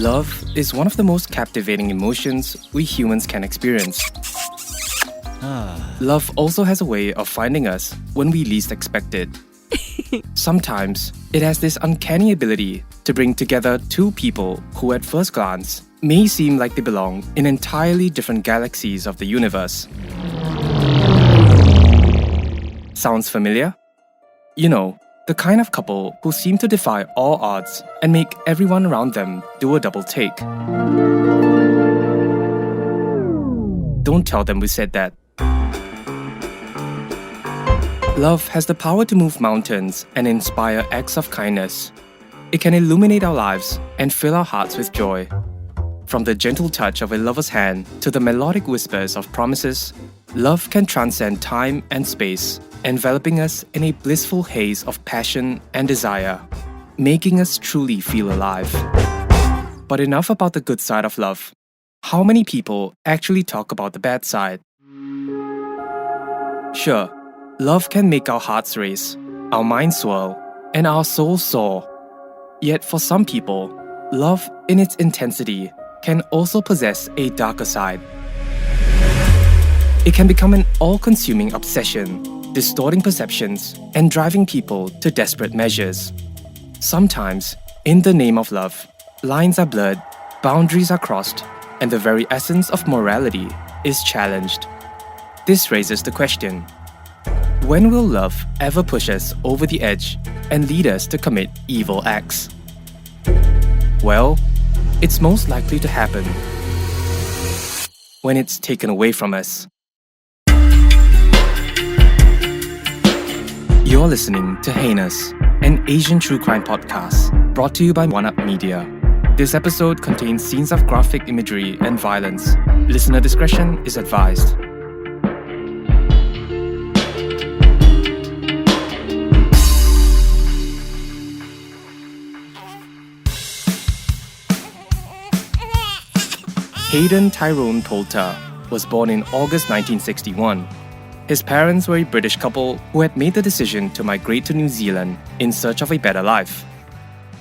Love is one of the most captivating emotions we humans can experience. Love also has a way of finding us when we least expect it. Sometimes, it has this uncanny ability to bring together two people who at first glance may seem like they belong in entirely different galaxies of the universe. Sounds familiar? You know, the kind of couple who seem to defy all odds and make everyone around them do a double take. Don't tell them we said that. Love has the power to move mountains and inspire acts of kindness. It can illuminate our lives and fill our hearts with joy. From the gentle touch of a lover's hand to the melodic whispers of promises, love can transcend time and space, enveloping us in a blissful haze of passion and desire, making us truly feel alive. But enough about the good side of love. How many people actually talk about the bad side? Sure, love can make our hearts race, our minds swirl, and our souls soar. Yet for some people, love in its intensity can also possess a darker side. It can become an all-consuming obsession, distorting perceptions and driving people to desperate measures. Sometimes, in the name of love, lines are blurred, boundaries are crossed, and the very essence of morality is challenged. This raises the question: when will love ever push us over the edge and lead us to commit evil acts? Well, it's most likely to happen when it's taken away from us. You're listening to Heinous, an Asian true crime podcast brought to you by One Up Media. This episode contains scenes of graphic imagery and violence. Listener discretion is advised. Hayden Tyrone Poulter was born in August 1961. His parents were a British couple who had made the decision to migrate to New Zealand in search of a better life.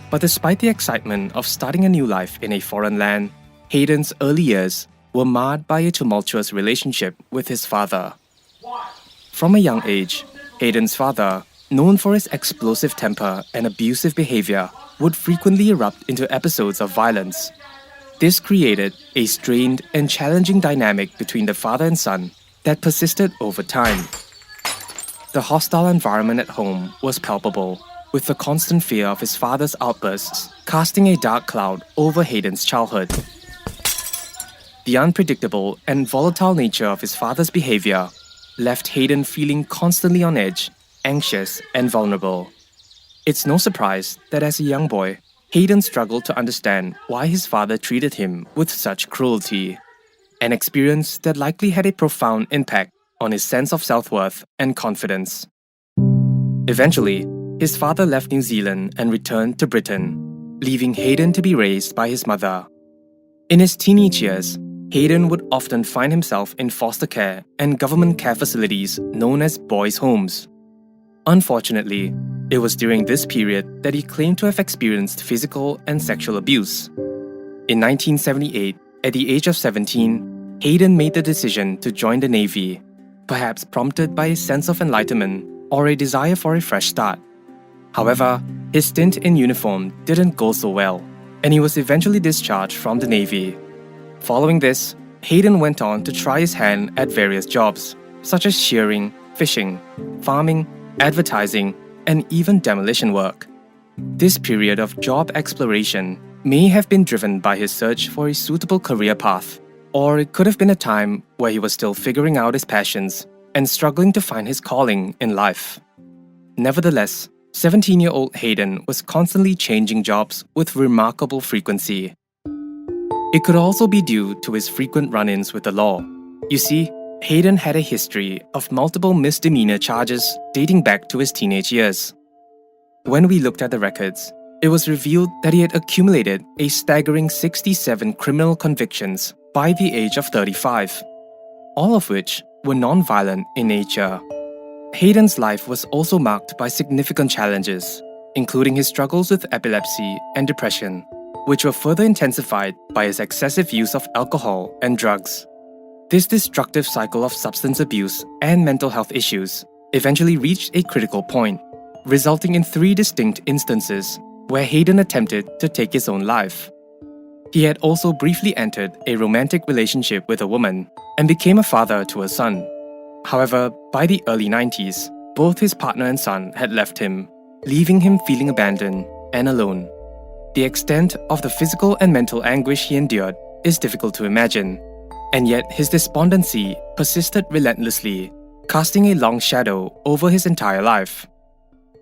But despite the excitement of starting a new life in a foreign land, Hayden's early years were marred by a tumultuous relationship with his father. From a young age, Hayden's father, known for his explosive temper and abusive behavior, would frequently erupt into episodes of violence. This created a strained and challenging dynamic between the father and son that persisted over time. The hostile environment at home was palpable, with the constant fear of his father's outbursts casting a dark cloud over Hayden's childhood. The unpredictable and volatile nature of his father's behavior left Hayden feeling constantly on edge, anxious, and vulnerable. It's no surprise that as a young boy, Hayden struggled to understand why his father treated him with such cruelty, an experience that likely had a profound impact on his sense of self-worth and confidence. Eventually, his father left New Zealand and returned to Britain, leaving Hayden to be raised by his mother. In his teenage years, Hayden would often find himself in foster care and government care facilities known as boys' homes. Unfortunately, it was during this period that he claimed to have experienced physical and sexual abuse. In 1978, at the age of 17, Hayden made the decision to join the Navy, perhaps prompted by a sense of enlightenment or a desire for a fresh start. However, his stint in uniform didn't go so well, and he was eventually discharged from the Navy. Following this, Hayden went on to try his hand at various jobs, such as shearing, fishing, farming, advertising, and even demolition work. This period of job exploration may have been driven by his search for a suitable career path, or it could have been a time where he was still figuring out his passions and struggling to find his calling in life. Nevertheless, 17-year-old Hayden was constantly changing jobs with remarkable frequency. It could also be due to his frequent run-ins with the law. You see, Hayden had a history of multiple misdemeanor charges dating back to his teenage years. When we looked at the records, it was revealed that he had accumulated a staggering 67 criminal convictions by the age of 35, all of which were non-violent in nature. Hayden's life was also marked by significant challenges, including his struggles with epilepsy and depression. which were further intensified by his excessive use of alcohol and drugs. This destructive cycle of substance abuse and mental health issues eventually reached a critical point, resulting in 3 distinct instances where Hayden attempted to take his own life. He had also briefly entered a romantic relationship with a woman and became a father to a son. However, by the early 90s, both his partner and son had left him, leaving him feeling abandoned and alone. The extent of the physical and mental anguish he endured is difficult to imagine, and yet his despondency persisted relentlessly, casting a long shadow over his entire life.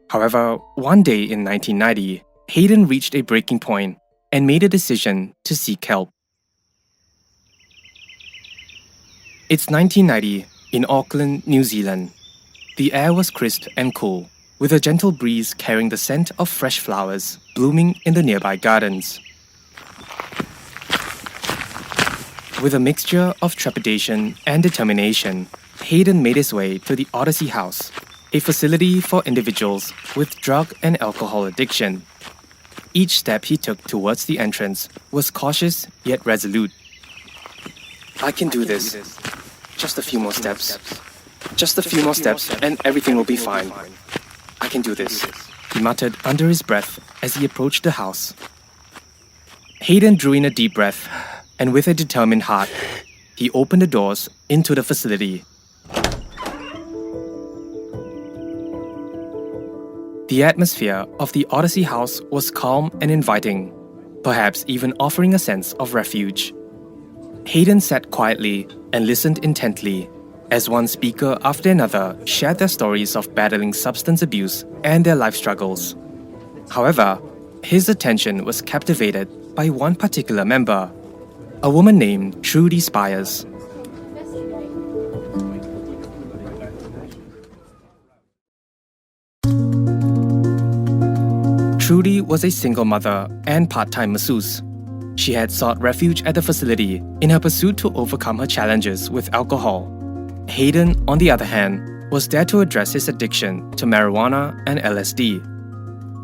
However, one day in 1990, Hayden reached a breaking point and made a decision to seek help. It's 1990 in Auckland, New Zealand. The air was crisp and cool, with a gentle breeze carrying the scent of fresh flowers blooming in the nearby gardens. With a mixture of trepidation and determination, Hayden made his way to the Odyssey House, a facility for individuals with drug and alcohol addiction. Each step he took towards the entrance was cautious yet resolute. I can do this. Just a few more steps. Just a few more steps and everything will be fine. I can do this, he muttered under his breath as he approached the house. Hayden drew in a deep breath, and with a determined heart, he opened the doors into the facility. The atmosphere of the Odyssey House was calm and inviting, perhaps even offering a sense of refuge. Hayden sat quietly and listened intently as one speaker after another shared their stories of battling substance abuse and their life struggles. However, his attention was captivated by one particular member, a woman named Trudy Spires. Trudy was a single mother and part-time masseuse. She had sought refuge at the facility in her pursuit to overcome her challenges with alcohol. Hayden, on the other hand, was there to address his addiction to marijuana and LSD.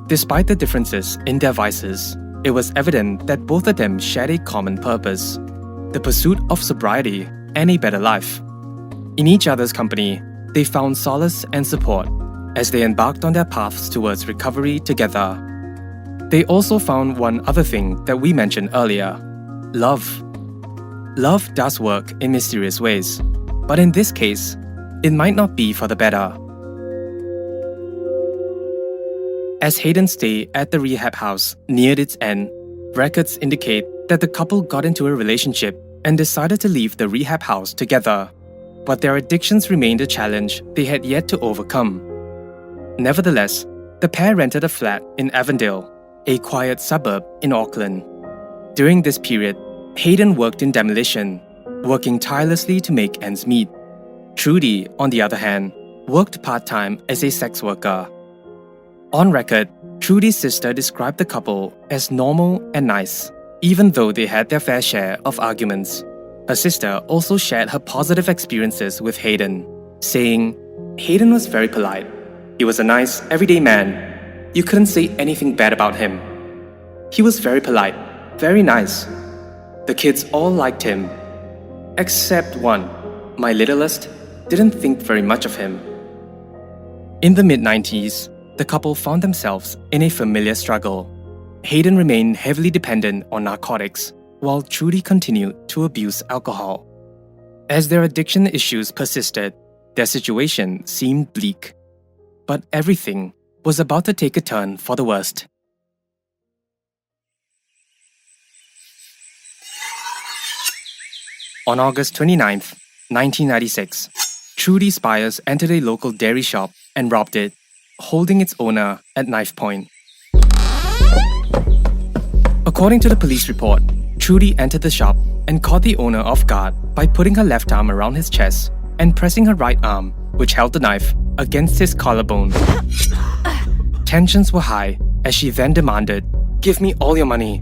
Despite the differences in their vices, it was evident that both of them shared a common purpose: the pursuit of sobriety and a better life. In each other's company, they found solace and support as they embarked on their paths towards recovery together. They also found one other thing that we mentioned earlier: love. Love does work in mysterious ways, but in this case, it might not be for the better. As Hayden's stay at the rehab house neared its end, records indicate that the couple got into a relationship and decided to leave the rehab house together, but their addictions remained a challenge they had yet to overcome. Nevertheless, the pair rented a flat in Avondale, a quiet suburb in Auckland. During this period, Hayden worked in demolition, working tirelessly to make ends meet. Trudy, on the other hand, worked part-time as a sex worker. On record, Trudy's sister described the couple as normal and nice, even though they had their fair share of arguments. Her sister also shared her positive experiences with Hayden, saying, "Hayden was very polite. He was a nice, everyday man. You couldn't say anything bad about him. He was very polite, very nice. The kids all liked him. Except one, my littlest, didn't think very much of him." In the mid-90s, the couple found themselves in a familiar struggle. Hayden remained heavily dependent on narcotics, while Trudy continued to abuse alcohol. As their addiction issues persisted, their situation seemed bleak. But everything was about to take a turn for the worst. On August 29, 1996, Trudy Spires entered a local dairy shop and robbed it, holding its owner at knife point. According to the police report, Trudy entered the shop and caught the owner off guard by putting her left arm around his chest and pressing her right arm, which held the knife, against his collarbone. Tensions were high as she then demanded, "Give me all your money."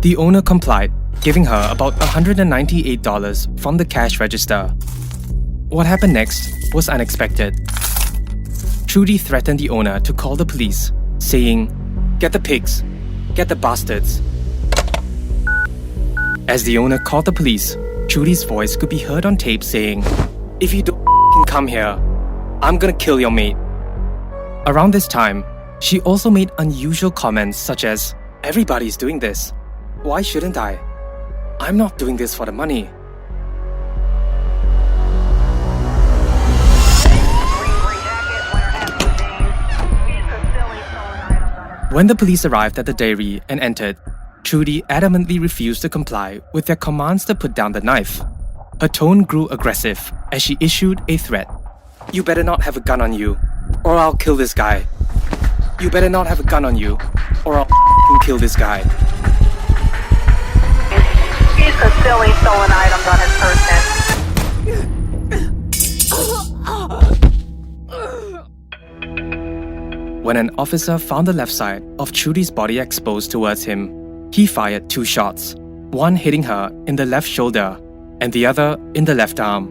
The owner complied, giving her about $198 from the cash register. What happened next was unexpected. Trudy threatened the owner to call the police, saying, "Get the pigs, get the bastards." As the owner called the police, Trudy's voice could be heard on tape saying, "If you don't come here, I'm gonna kill your mate." Around this time, she also made unusual comments such as, "Everybody's doing this. Why shouldn't I? I'm not doing this for the money." When the police arrived at the dairy and entered, Trudy adamantly refused to comply with their commands to put down the knife. Her tone grew aggressive as she issued a threat. "You better not have a gun on you, or I'll kill this guy. You better not have a gun on you, or I'll kill this guy." He's concealing stolen items on his person. When an officer found the left side of Trudy's body exposed towards him, he fired 2 shots, one hitting her in the left shoulder and the other in the left arm.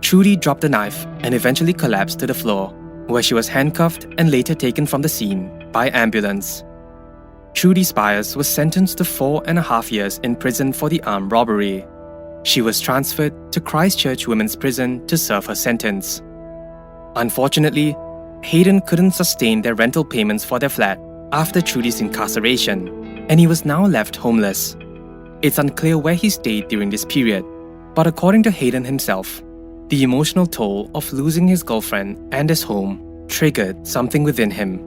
Trudy dropped the knife and eventually collapsed to the floor, where she was handcuffed and later taken from the scene by ambulance. Trudy Spires was sentenced to 4.5 years in prison for the armed robbery. She was transferred to Christchurch Women's Prison to serve her sentence. Unfortunately, Hayden couldn't sustain their rental payments for their flat after Trudy's incarceration, and he was now left homeless. It's unclear where he stayed during this period, but according to Hayden himself, the emotional toll of losing his girlfriend and his home triggered something within him.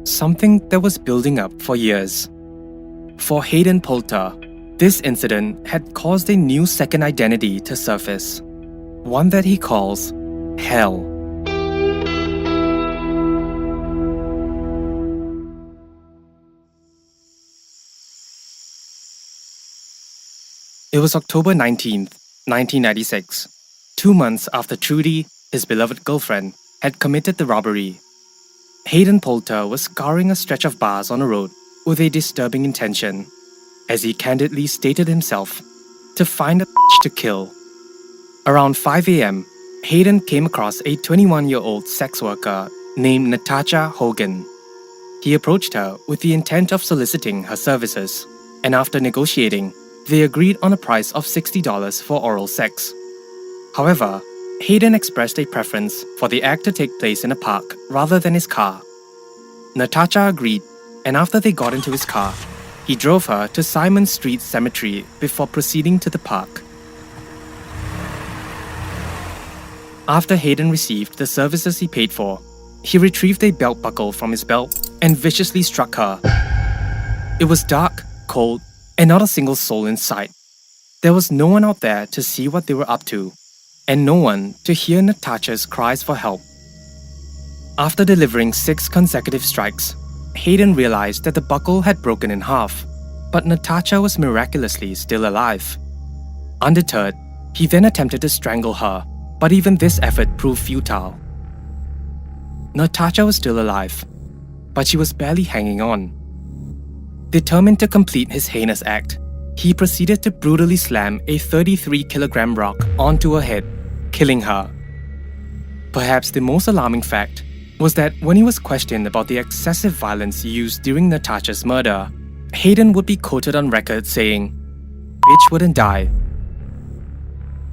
Something that was building up for years. For Hayden Poulter, this incident had caused a new second identity to surface, one that he calls Hell. It was October 19th, 1996, 2 months after Trudy, his beloved girlfriend, had committed the robbery. Hayden Poulter was scouring a stretch of bars on a road with a disturbing intention, as he candidly stated himself, to find a to kill. Around 5 a.m., Hayden came across a 21-year-old sex worker named Natacha Hogan. He approached her with the intent of soliciting her services, and after negotiating, they agreed on a price of $60 for oral sex. However, Hayden expressed a preference for the act to take place in a park rather than his car. Natacha agreed, and after they got into his car, he drove her to Simon Street Cemetery before proceeding to the park. After Hayden received the services he paid for, he retrieved a belt buckle from his belt and viciously struck her. It was dark, cold, and not a single soul in sight. There was no one out there to see what they were up to, and no one to hear Natacha's cries for help. After delivering 6 consecutive strikes, Hayden realized that the buckle had broken in half, but Natacha was miraculously still alive. Undeterred, he then attempted to strangle her, but even this effort proved futile. Natacha was still alive, but she was barely hanging on. Determined to complete his heinous act, he proceeded to brutally slam a 33-kilogram rock onto her head, killing her. Perhaps the most alarming fact was that when he was questioned about the excessive violence used during Natacha's murder, Hayden would be quoted on record saying, "Bitch wouldn't die."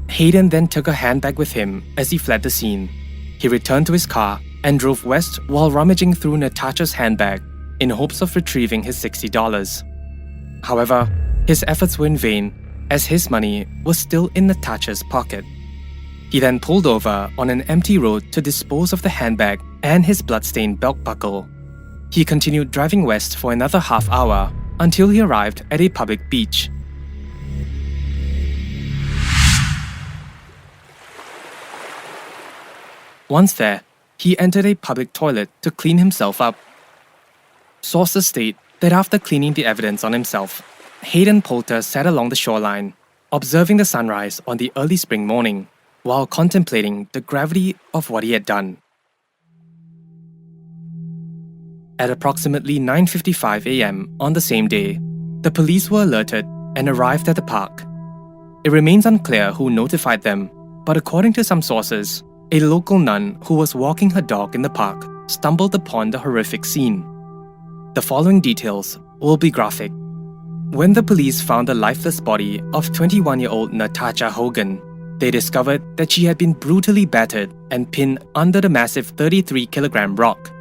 Hayden then took a handbag with him as he fled the scene. He returned to his car and drove west while rummaging through Natacha's handbag in hopes of retrieving his $60. However, his efforts were in vain, as his money was still in Natacha's pocket. He then pulled over on an empty road to dispose of the handbag and his bloodstained belt buckle. He continued driving west for another half hour until he arrived at a public beach. Once there, he entered a public toilet to clean himself up. Sources state that after cleaning the evidence on himself, Hayden Poulter sat along the shoreline, observing the sunrise on the early spring morning, while contemplating the gravity of what he had done. At approximately 9:55 a.m. on the same day, the police were alerted and arrived at the park. It remains unclear who notified them, but according to some sources, a local nun who was walking her dog in the park stumbled upon the horrific scene. The following details will be graphic. When the police found the lifeless body of 21-year-old Natacha Hogan, they discovered that she had been brutally battered and pinned under the massive 33-kilogram rock.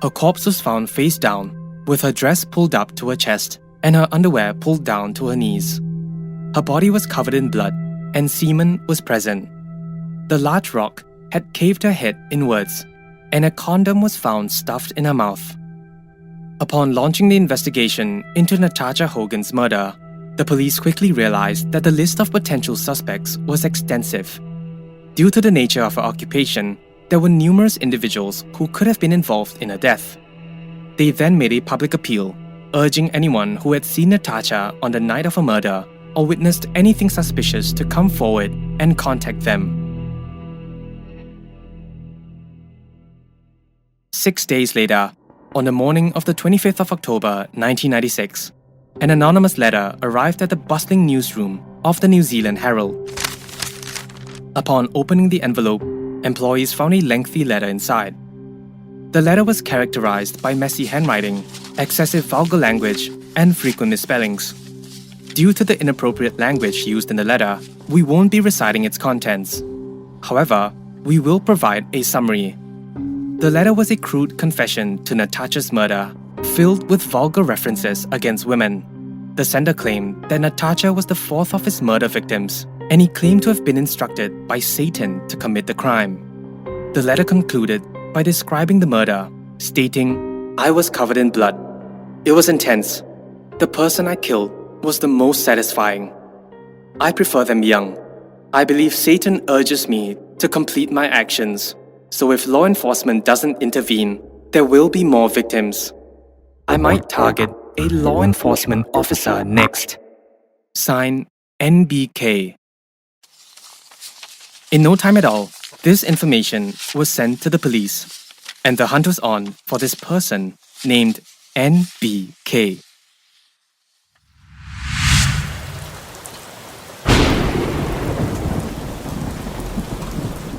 Her corpse was found face down, with her dress pulled up to her chest and her underwear pulled down to her knees. Her body was covered in blood and semen was present. The large rock had caved her head inwards, and a condom was found stuffed in her mouth. Upon launching the investigation into Natacha Hogan's murder, the police quickly realized that the list of potential suspects was extensive. Due to the nature of her occupation, there were numerous individuals who could have been involved in her death. They then made a public appeal, urging anyone who had seen Natacha on the night of her murder or witnessed anything suspicious to come forward and contact them. 6 days later, on the morning of the 25th of October 1996, an anonymous letter arrived at the bustling newsroom of the New Zealand Herald. Upon opening the envelope, employees found a lengthy letter inside. The letter was characterized by messy handwriting, excessive vulgar language, and frequent misspellings. Due to the inappropriate language used in the letter, we won't be reciting its contents. However, we will provide a summary. The letter was a crude confession to Natacha's murder, filled with vulgar references against women. The sender claimed that Natacha was the fourth of his murder victims, and he claimed to have been instructed by Satan to commit the crime. The letter concluded by describing the murder, stating, "I was covered in blood. It was intense. The person I killed was the most satisfying. I prefer them young. I believe Satan urges me to complete my actions, so if law enforcement doesn't intervene, there will be more victims. I might target a law enforcement officer next." Signed, NBK. In no time at all, this information was sent to the police, and the hunt was on for this person named NBK.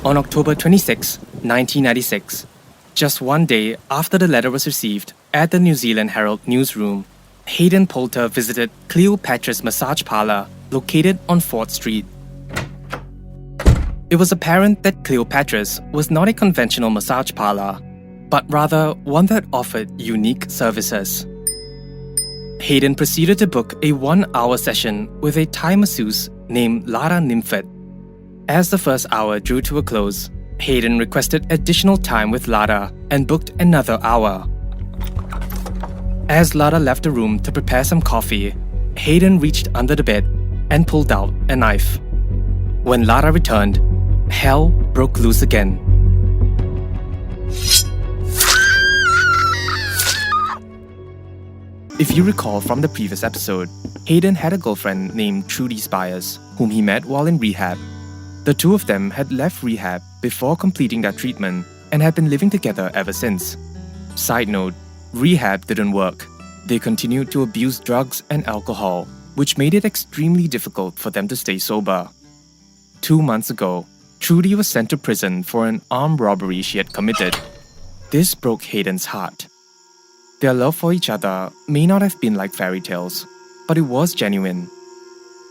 On October 26, 1996, just one day after the letter was received at the New Zealand Herald newsroom, Hayden Poulter visited Cleopatra's massage parlor located on 4th Street. It was apparent that Cleopatra's was not a conventional massage parlor, but rather one that offered unique services. Hayden proceeded to book a 1-hour session with a Thai masseuse named Lara Nymphet. As the first hour drew to a close, Hayden requested additional time with Lara and booked another hour. As Lara left the room to prepare some coffee, Hayden reached under the bed and pulled out a knife. When Lara returned, hell broke loose again. If you recall from the previous episode, Hayden had a girlfriend named Trudy Spires, whom he met while in rehab. The two of them had left rehab before completing their treatment and had been living together ever since. Side note, rehab didn't work. They continued to abuse drugs and alcohol, which made it extremely difficult for them to stay sober. 2 months ago, Trudy was sent to prison for an armed robbery she had committed. This broke Hayden's heart. Their love for each other may not have been like fairy tales, but it was genuine.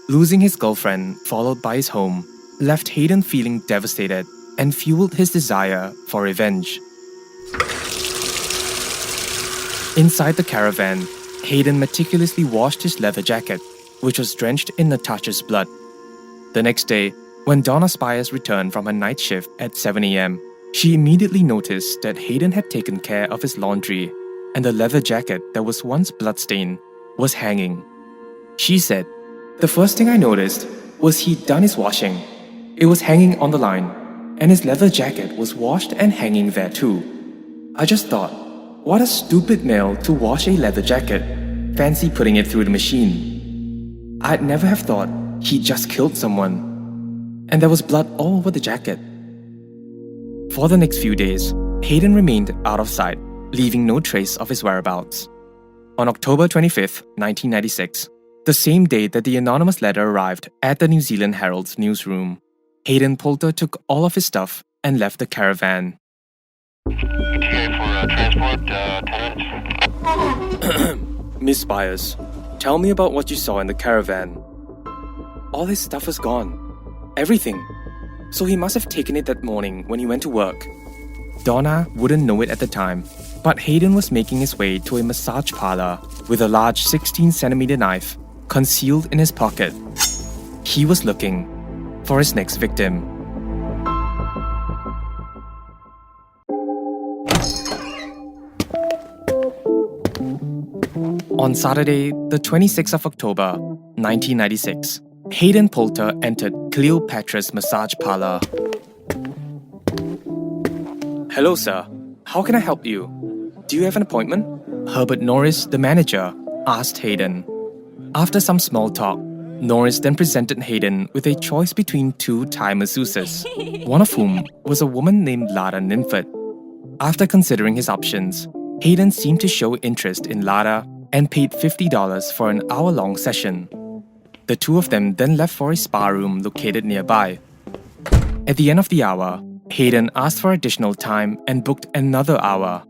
Losing his girlfriend, followed by his home, left Hayden feeling devastated and fueled his desire for revenge. Inside the caravan, Hayden meticulously washed his leather jacket, which was drenched in Natasha's blood. The next day, when Donna Spires returned from her night shift at 7 a.m., she immediately noticed that Hayden had taken care of his laundry, and the leather jacket that was once bloodstained was hanging. She said, "The first thing I noticed was he'd done his washing. It was hanging on the line, and his leather jacket was washed and hanging there too. I just thought, what a stupid male to wash a leather jacket, fancy putting it through the machine. I'd never have thought he just killed someone. And there was blood all over the jacket." For the next few days, Hayden remained out of sight, leaving no trace of his whereabouts. On October 25, 1996, the same day that the anonymous letter arrived at the New Zealand Herald's newsroom, Hayden Poulter took all of his stuff and left the caravan. ETA for transport, 10 minutes. Miss Spires, Tell me about what you saw in the caravan. All his stuff was gone. Everything. So he must have taken it that morning when he went to work. Donna wouldn't know it at the time, but Hayden was making his way to a massage parlor with a large 16cm knife concealed in his pocket. He was looking for his next victim. On Saturday, the 26th of October, 1996, Hayden Poulter entered Cleopatra's massage parlor. Hello, sir. How can I help you? Do you have an appointment? Herbert Norris, the manager, asked Hayden. After some small talk, Norris then presented Hayden with a choice between two Thai masseuses, one of whom was a woman named Lara Nimford. After considering his options, Hayden seemed to show interest in Lara and paid $50 for an hour-long session. The two of them then left for a spa room located nearby. At the end of the hour, Hayden asked for additional time and booked another hour.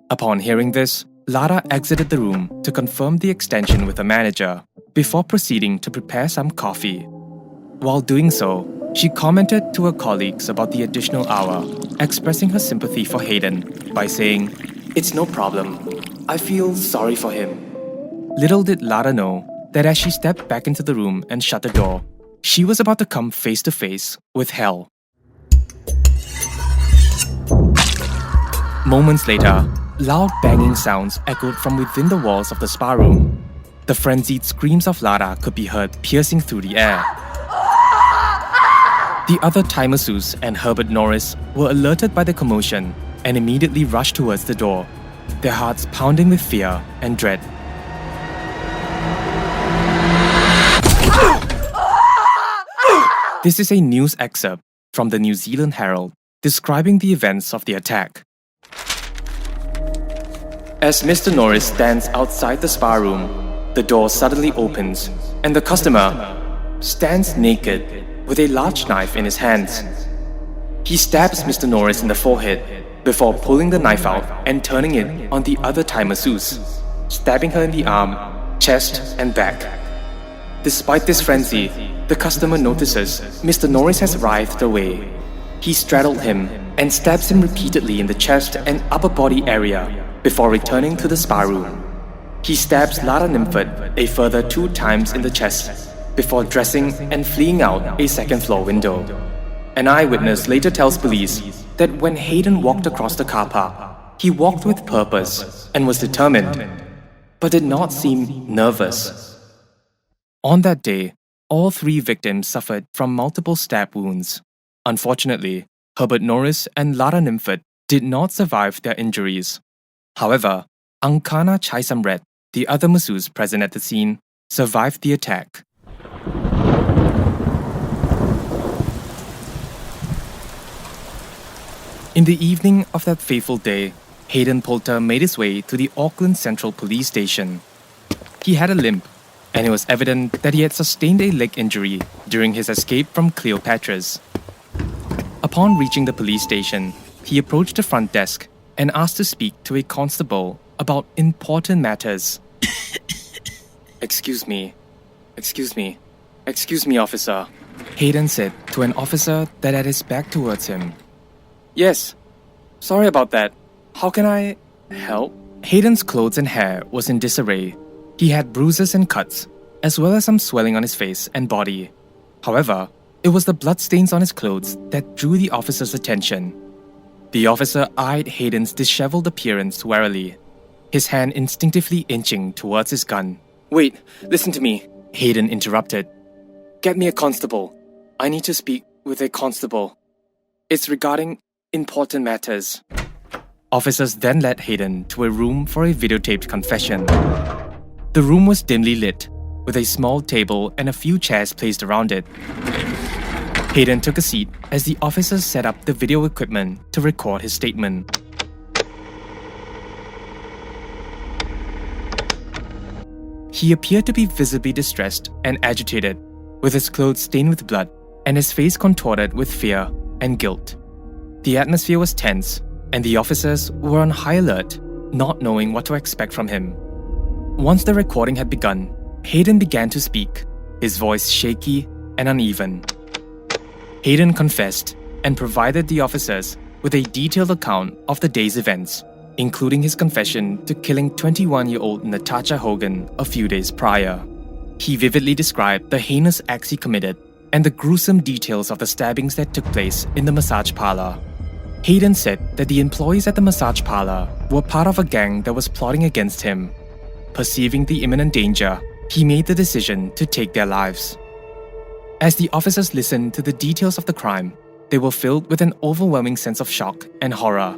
Upon hearing this, Lara exited the room to confirm the extension with the manager before proceeding to prepare some coffee. While doing so, she commented to her colleagues about the additional hour, expressing her sympathy for Hayden by saying, "It's no problem. I feel sorry for him." Little did Lara know that as she stepped back into the room and shut the door, she was about to come face to face with hell. Moments later, loud banging sounds echoed from within the walls of the spa room. The frenzied screams of Lara could be heard piercing through the air. The other Thai masseuse and Herbert Norris were alerted by the commotion and immediately rushed towards the door, their hearts pounding with fear and dread. This is a news excerpt from the New Zealand Herald describing the events of the attack. As Mr. Norris stands outside the spa room, the door suddenly opens and the customer stands naked with a large knife in his hands. He stabs Mr. Norris in the forehead before pulling the knife out and turning it on the other Thai masseuse, stabbing her in the arm, chest, and back. Despite this frenzy, the customer notices Mr. Norris has writhed away. He straddled him and stabs him repeatedly in the chest and upper body area before returning to the spa room. He stabs Lara Nimford a further 2 times in the chest before dressing and fleeing out a second-floor window. An eyewitness later tells police that when Hayden walked across the car park, he walked with purpose and was determined, but did not seem nervous. On that day, all 3 victims suffered from multiple stab wounds. Unfortunately, Herbert Norris and Lara Nimford did not survive their injuries. However, Angkana Chaisamret, the other masseuse present at the scene, survived the attack. In the evening of that fateful day, Hayden Poulter made his way to the Auckland Central Police Station. He had a limp, and it was evident that he had sustained a leg injury during his escape from Cleopatra's. Upon reaching the police station, he approached the front desk and asked to speak to a constable about important matters. Excuse me, officer, Hayden said to an officer that had his back towards him. Yes, sorry about that. How can I help? Hayden's clothes and hair was in disarray. He had bruises and cuts, as well as some swelling on his face and body. However, it was the bloodstains on his clothes that drew the officer's attention. The officer eyed Hayden's disheveled appearance warily, his hand instinctively inching towards his gun. Wait, listen to me, Hayden interrupted. Get me a constable. I need to speak with a constable. It's regarding important matters. Officers then led Hayden to a room for a videotaped confession. The room was dimly lit, with a small table and a few chairs placed around it. Hayden took a seat as the officers set up the video equipment to record his statement. He appeared to be visibly distressed and agitated, with his clothes stained with blood and his face contorted with fear and guilt. The atmosphere was tense, and the officers were on high alert, not knowing what to expect from him. Once the recording had begun, Hayden began to speak, his voice shaky and uneven. Hayden confessed and provided the officers with a detailed account of the day's events, including his confession to killing 21-year-old Natacha Hogan a few days prior. He vividly described the heinous acts he committed and the gruesome details of the stabbings that took place in the massage parlor. Hayden said that the employees at the massage parlor were part of a gang that was plotting against him. Perceiving the imminent danger, he made the decision to take their lives. As the officers listened to the details of the crime, they were filled with an overwhelming sense of shock and horror.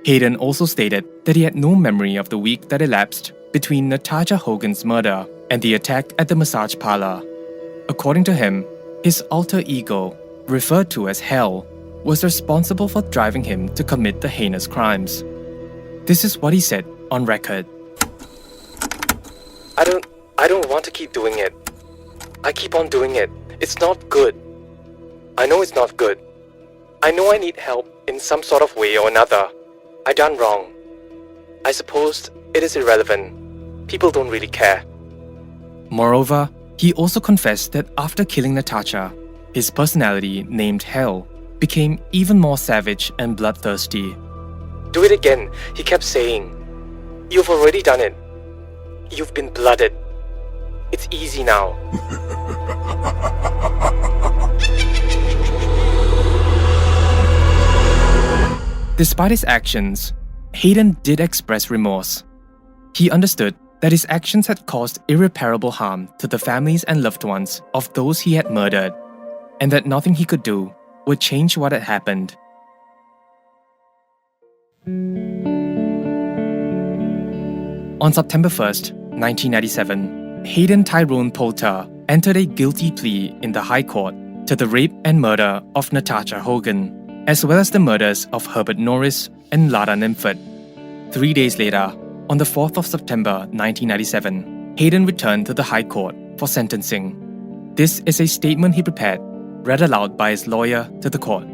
Hayden also stated that he had no memory of the week that elapsed between Natacha Hogan's murder and the attack at the massage parlor. According to him, his alter ego, referred to as Hell, was responsible for driving him to commit the heinous crimes. This is what he said on record. I don't want to keep doing it. I keep on doing it. It's not good. I know it's not good. I know I need help in some sort of way or another. I done wrong. I suppose it is irrelevant. People don't really care. Moreover, he also confessed that after killing Natacha, his personality, named Hell, became even more savage and bloodthirsty. Do it again, he kept saying. You've already done it. You've been blooded. It's easy now. Despite his actions, Hayden did express remorse. He understood that his actions had caused irreparable harm to the families and loved ones of those he had murdered, and that nothing he could do would change what had happened. On September 1st, 1997, Hayden Tyrone Poulter entered a guilty plea in the High Court to the rape and murder of Natacha Hogan, as well as the murders of Herbert Norris and Lada Nimford. 3 days later, on the 4th of September 1997, Hayden returned to the High Court for sentencing. This is a statement he prepared, read aloud by his lawyer to the court.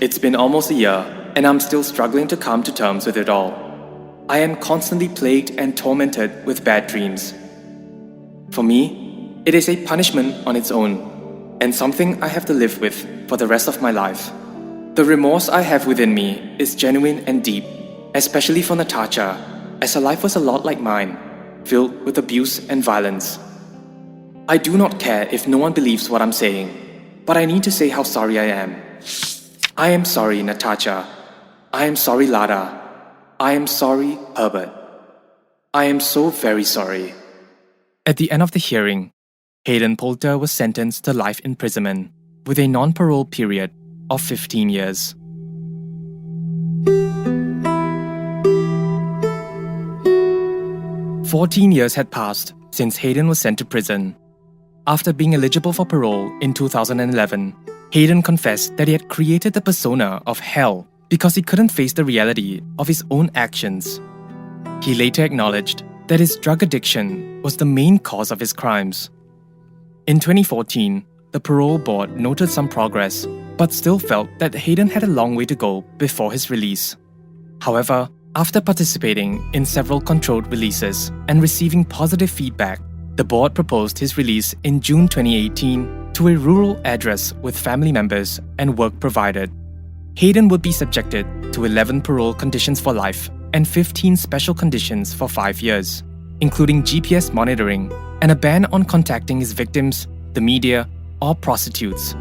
It's been almost a year, and I'm still struggling to come to terms with it all. I am constantly plagued and tormented with bad dreams. For me, it is a punishment on its own, and something I have to live with for the rest of my life. The remorse I have within me is genuine and deep, especially for Natacha, as her life was a lot like mine, filled with abuse and violence. I do not care if no one believes what I'm saying, but I need to say how sorry I am. I am sorry, Natacha. I am sorry, Lada. I am sorry, Herbert. I am so very sorry. At the end of the hearing, Hayden Poulter was sentenced to life imprisonment with a non-parole period of 15 years. "14 years had passed since Hayden was sent to prison. After being eligible for parole in 2011, Hayden confessed that he had created the persona of Hell because he couldn't face the reality of his own actions. He later acknowledged that his drug addiction was the main cause of his crimes. In 2014, the Parole Board noted some progress, but still felt that Hayden had a long way to go before his release. However, after participating in several controlled releases and receiving positive feedback, the board proposed his release in June 2018 to a rural address with family members and work provided. Hayden would be subjected to 11 parole conditions for life and 15 special conditions for 5 years, including GPS monitoring and a ban on contacting his victims, the media, or prostitutes.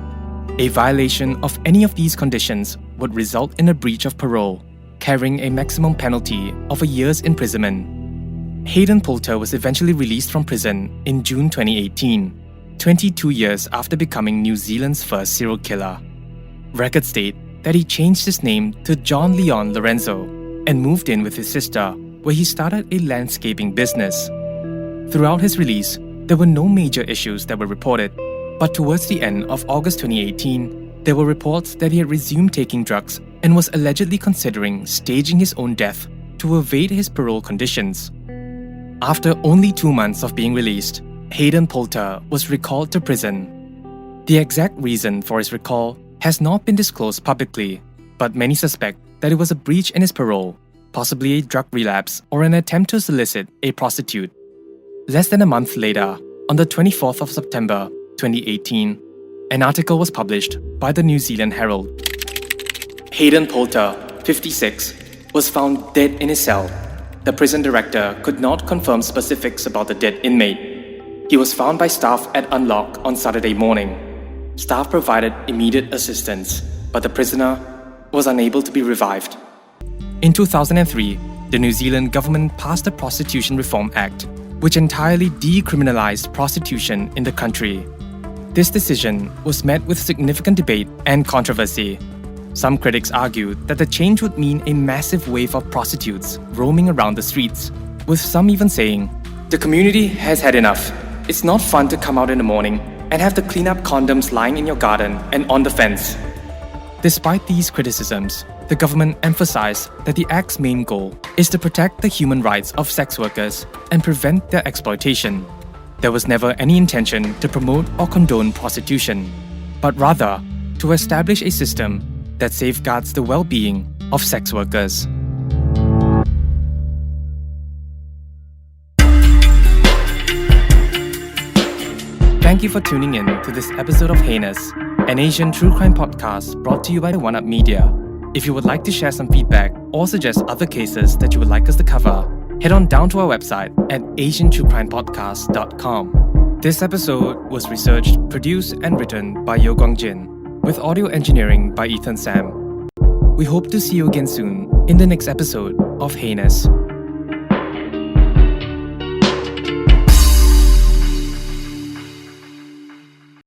A violation of any of these conditions would result in a breach of parole, carrying a maximum penalty of a year's imprisonment. Hayden Poulter was eventually released from prison in June 2018, 22 years after becoming New Zealand's first serial killer. Records state that he changed his name to John Leon Lorenzo and moved in with his sister, where he started a landscaping business. Throughout his release, there were no major issues that were reported, but towards the end of August 2018, there were reports that he had resumed taking drugs and was allegedly considering staging his own death to evade his parole conditions. After only 2 months of being released, Hayden Poulter was recalled to prison. The exact reason for his recall has not been disclosed publicly, but many suspect that it was a breach in his parole, possibly a drug relapse or an attempt to solicit a prostitute. Less than a month later, on the 24th of September 2018, an article was published by the New Zealand Herald. Hayden Poulter, 56, was found dead in his cell. The prison director could not confirm specifics about the dead inmate. He was found by staff at Unlock on Saturday morning. Staff provided immediate assistance, but the prisoner was unable to be revived. In 2003, the New Zealand government passed the Prostitution Reform Act, which entirely decriminalised prostitution in the country. This decision was met with significant debate and controversy. Some critics argued that the change would mean a massive wave of prostitutes roaming around the streets, with some even saying, "The community has had enough. It's not fun to come out in the morning and have to clean up condoms lying in your garden and on the fence." Despite these criticisms, the government emphasized that the Act's main goal is to protect the human rights of sex workers and prevent their exploitation. There was never any intention to promote or condone prostitution, but rather to establish a system that safeguards the well-being of sex workers. Thank you for tuning in to this episode of Heinous, an Asian true crime podcast brought to you by the One Up Media. If you would like to share some feedback or suggest other cases that you would like us to cover, head on down to our website at asiantruecrimepodcast.com. This episode was researched, produced, and written by Yo Gong Jin, with audio engineering by Ethan Sam. We hope to see you again soon in the next episode of Heinous.